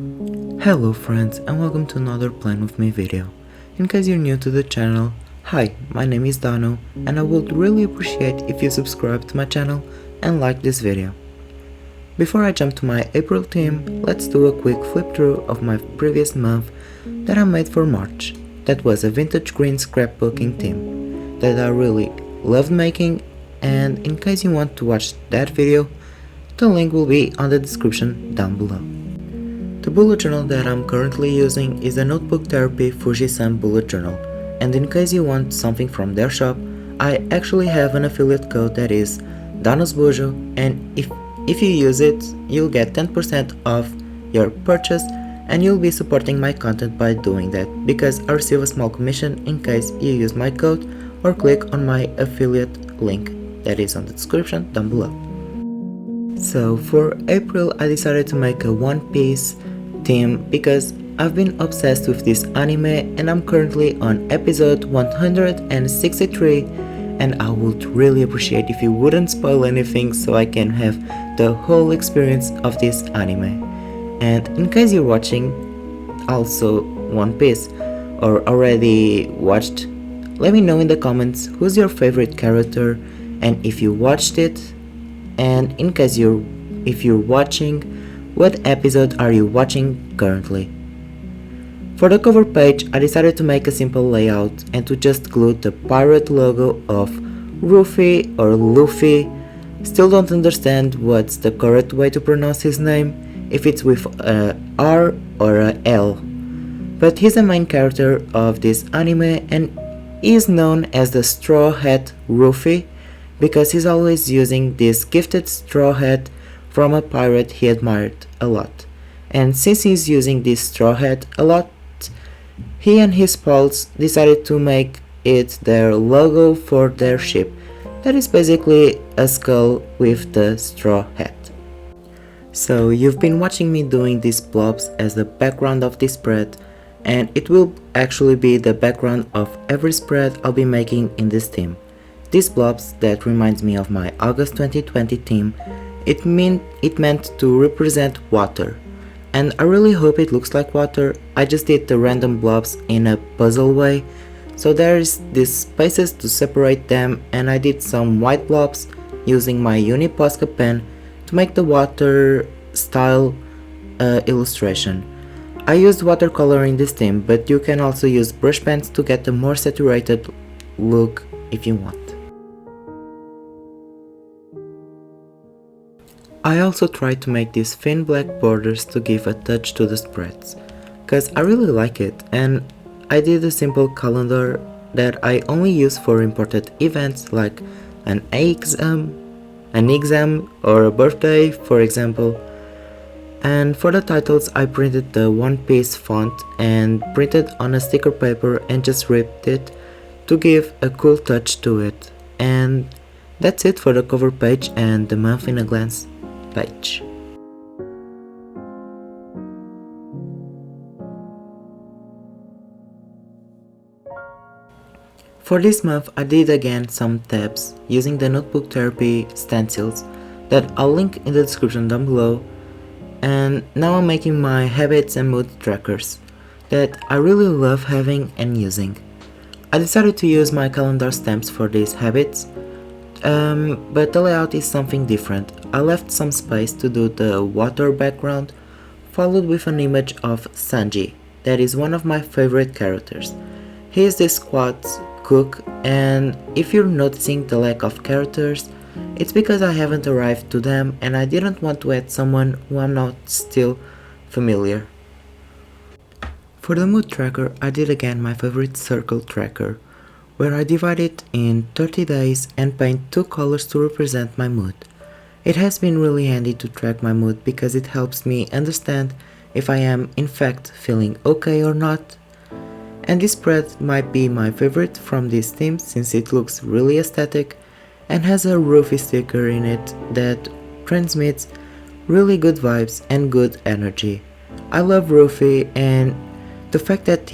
Hello friends, and welcome to another Plan With Me video. In case you're new to the channel, hi, my name is Dano and I would really appreciate if you subscribe to my channel and like this video. Before I jump to my April theme, let's do a quick flip through of my previous month that I made for March. That was a vintage green scrapbooking theme that I really loved making, and in case you want to watch that video, the link will be on the description down below. The bullet journal that I'm currently using is the Notebook Therapy Fuji-san bullet journal, and in case you want something from their shop, I actually have an affiliate code that is Danos Bujo, and if you use it, you'll get 10% off your purchase and you'll be supporting my content by doing that, because I receive a small commission in case you use my code or click on my affiliate link that is on the description down below. So for April I decided to make a One Piece theme because I've been obsessed with this anime and I'm currently on episode 163, and I would really appreciate if you wouldn't spoil anything so I can have the whole experience of this anime. And in case you're watching also One Piece or already watched, let me know in the comments who's your favorite character and if you watched it, and in case if you're watching, what episode are you watching currently? For the cover page, I decided to make a simple layout and to just glue the pirate logo of Ruffy or Luffy. Still don't understand what's the correct way to pronounce his name, if it's with a R or a L. But he's the main character of this anime and is known as the Straw Hat Ruffy, because he's always using this gifted straw hat from a pirate he admired a lot. And since he's using this straw hat a lot, he and his pals decided to make it their logo for their ship. That is basically a skull with the straw hat. So you've been watching me doing these blobs as the background of this spread, and it will actually be the background of every spread I'll be making in this theme. These blobs that reminds me of my August 2020 theme, it meant to represent water, and I really hope it looks like water. I just did the random blobs in a puzzle way, so there's these spaces to separate them, and I did some white blobs using my Uni Posca pen to make the water style illustration. I used watercolor in this theme, but you can also use brush pens to get a more saturated look if you want. I also tried to make these thin black borders to give a touch to the spreads, cause I really like it, and I did a simple calendar that I only use for important events like an exam or a birthday, for example. And for the titles I printed the One Piece font and printed on a sticker paper and just ripped it to give a cool touch to it. And that's it for the cover page and the month in a glance page. For this month I did again some tabs using the Notebook Therapy stencils that I'll link in the description down below, and now I'm making my habits and mood trackers that I really love having and using. I decided to use my calendar stamps for these habits, but the layout is something different. I left some space to do the water background, followed with an image of Sanji, that is one of my favorite characters. He is this squad's cook, and if you're noticing the lack of characters, it's because I haven't arrived to them and I didn't want to add someone who I'm not still familiar. For the mood tracker, I did again my favorite circle tracker, where I divide it in 30 days and paint 2 colors to represent my mood. It has been really handy to track my mood because it helps me understand if I am in fact feeling okay or not. And this spread might be my favorite from this theme since it looks really aesthetic and has a Ruffy sticker in it that transmits really good vibes and good energy. I love Ruffy, and the fact that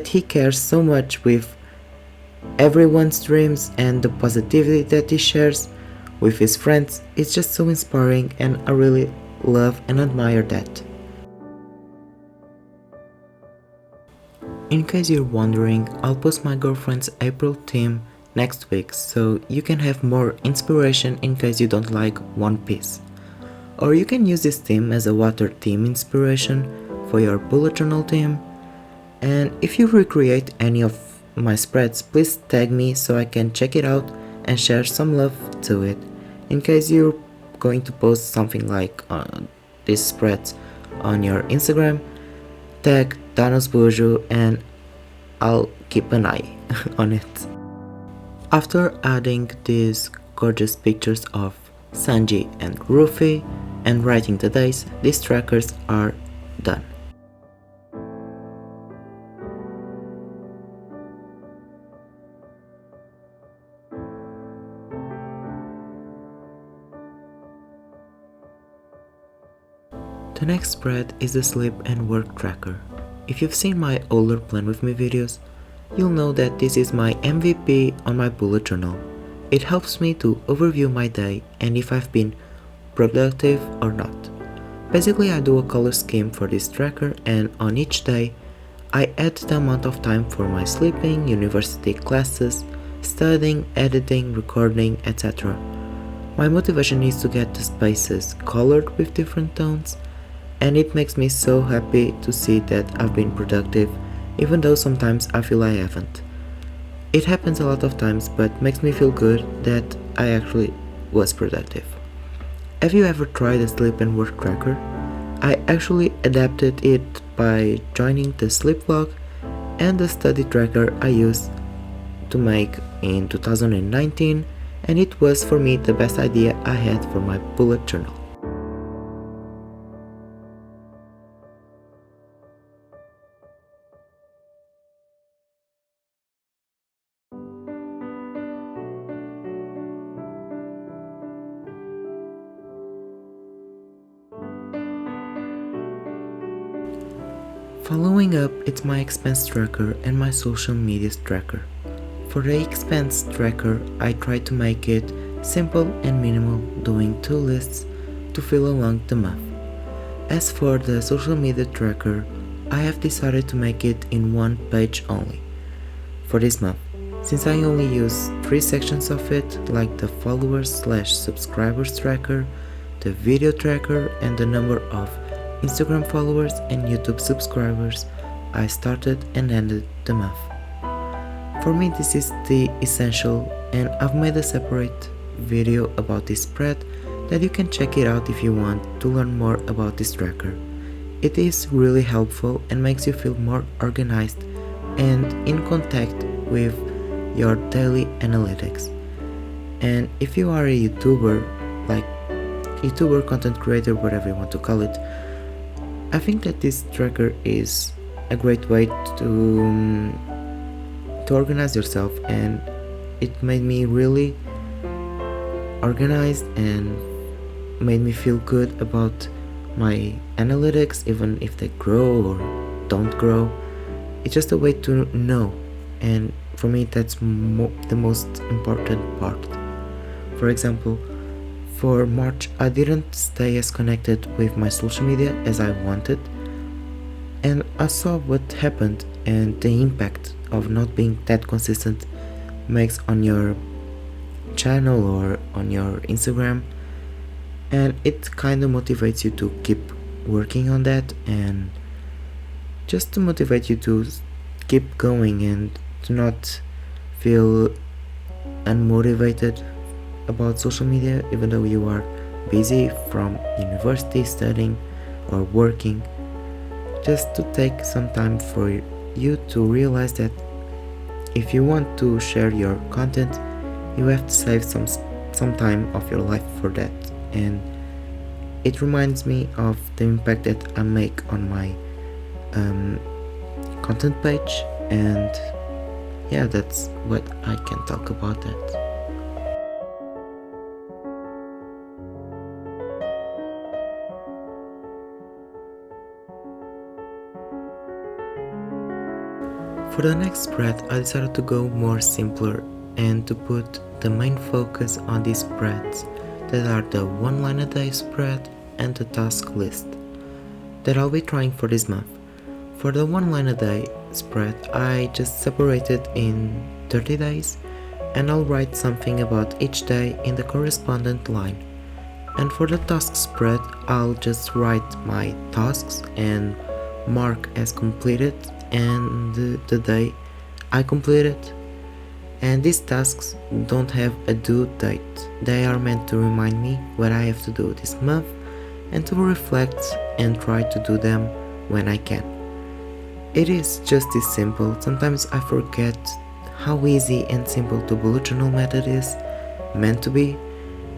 he cares so much with everyone's dreams and the positivity that he shares with his friends is just so inspiring, and I really love and admire that. In case you're wondering, I'll post my girlfriend's April theme next week so you can have more inspiration in case you don't like one piece. Or you can use this theme as a water theme inspiration for your bullet journal theme. And if you recreate any of my spreads, please tag me so I can check it out and share some love to it. In case you're going to post something like these spreads on your Instagram, tag Danos Bujo and I'll keep an eye on it. After adding these gorgeous pictures of Sanji and Ruffy and writing the days, these trackers are done. The next spread is the sleep and work tracker. If you've seen my older Plan With Me videos, you'll know that this is my MVP on my bullet journal. It helps me to overview my day and if I've been productive or not. Basically, I do a color scheme for this tracker, and on each day I add the amount of time for my sleeping, university classes, studying, editing, recording, etc. My motivation is to get the spaces colored with different tones, and it makes me so happy to see that I've been productive, even though sometimes I feel I haven't. It happens a lot of times, but makes me feel good that I actually was productive. Have you ever tried a sleep and work tracker? I actually adapted it by joining the sleep log and the study tracker I used to make in 2019, and it was for me the best idea I had for my bullet journal. Following up, it's my expense tracker and my social media tracker. For the expense tracker, I try to make it simple and minimal, doing 2 lists to fill along the month. As for the social media tracker, I have decided to make it in 1 page only for this month, since I only use 3 sections of it, like the followers/subscribers tracker, the video tracker, and the number of Instagram followers and YouTube subscribers I started and ended the month. For me, this is the essential, and I've made a separate video about this spread that you can check it out if you want to learn more about this tracker. It is really helpful and makes you feel more organized and in contact with your daily analytics. And if you are a YouTuber, like YouTuber, content creator, whatever you want to call it, I think that this tracker is a great way to organize yourself, and it made me really organized and made me feel good about my analytics, even if they grow or don't grow. It's just a way to know, and for me that's the most important part. For example, for March, I didn't stay as connected with my social media as I wanted, and I saw what happened and the impact of not being that consistent makes on your channel or on your Instagram, and it kind of motivates you to keep working on that, and just to motivate you to keep going and to not feel unmotivated about social media, even though you are busy from university, studying or working. Just to take some time for you to realize that if you want to share your content, you have to save some time of your life for that. And it reminds me of the impact that I make on my content page, and yeah, that's what I can talk about that. For the next spread, I decided to go more simpler and to put the main focus on these spreads that are the 1 line a day spread and the task list that I'll be trying for this month. For the 1 line a day, spread I just separated in 30 days, and I'll write something about each day in the correspondent line. And for the task spread, I'll just write my tasks and mark as completed and the day I completed. And these tasks don't have a due date. They are meant to remind me what I have to do this month and to reflect and try to do them when I can. It is just this simple. Sometimes I forget how easy and simple the bullet journal method is meant to be,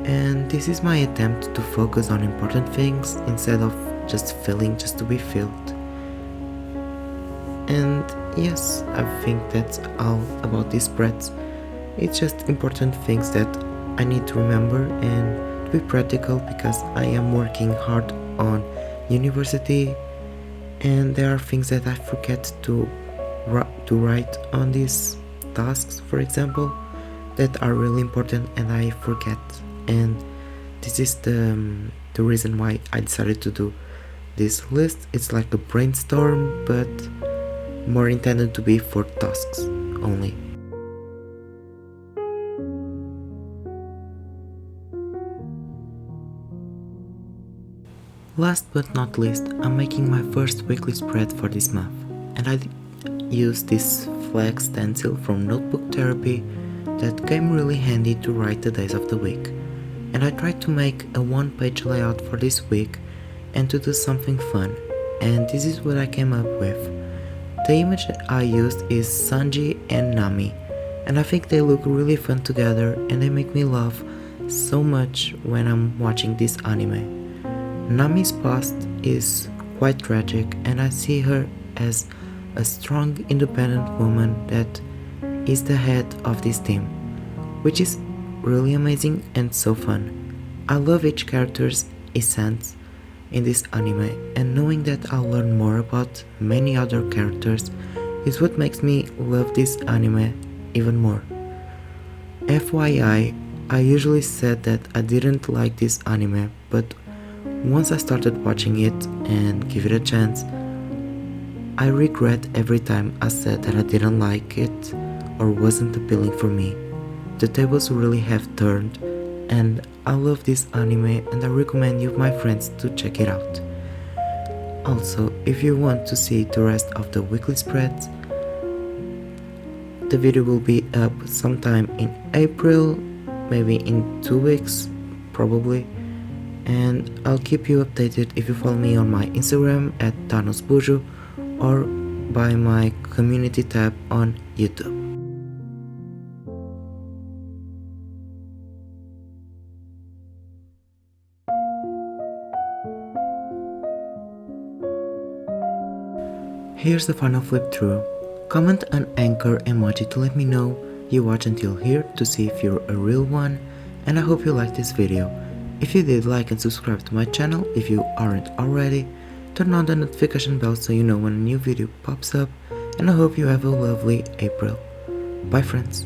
and this is my attempt to focus on important things instead of just filling just to be filled. And yes, I think that's all about these spreads. It's just important things that I need to remember and to be practical, because I am working hard on university and there are things that I forget to write on these tasks, for example, that are really important and I forget. And this is the reason why I decided to do this list. It's like a brainstorm, but more intended to be for tasks only. Last but not least, I'm making my first weekly spread for this month, and I use this flag stencil from Notebook Therapy that came really handy to write the days of the week. And I tried to make a one-page layout for this week and to do something fun, and this is what I came up with. The image that I used is Sanji and Nami, and I think they look really fun together and they make me laugh so much when I'm watching this anime. Nami's past is quite tragic, and I see her as a strong, independent woman that is the head of this team, which is really amazing and so fun. I love each character's essence in this anime, and knowing that I'll learn more about many other characters is what makes me love this anime even more. FYI, I usually said that I didn't like this anime, but once I started watching it and give it a chance, I regret every time I said that I didn't like it or wasn't appealing for me. The tables really have turned, and I love this anime and I recommend you, my friends, to check it out. Also, if you want to see the rest of the weekly spreads, the video will be up sometime in April, maybe in 2 weeks, probably. And I'll keep you updated if you follow me on my Instagram at Danos Bujo or by my community tab on YouTube. Here's the final flip through. Comment an anchor emoji to let me know you watch until here to see if you're a real one, and I hope you liked this video. If you did, like and subscribe to my channel if you aren't already. Turn on the notification bell so you know when a new video pops up, and I hope you have a lovely April. Bye friends.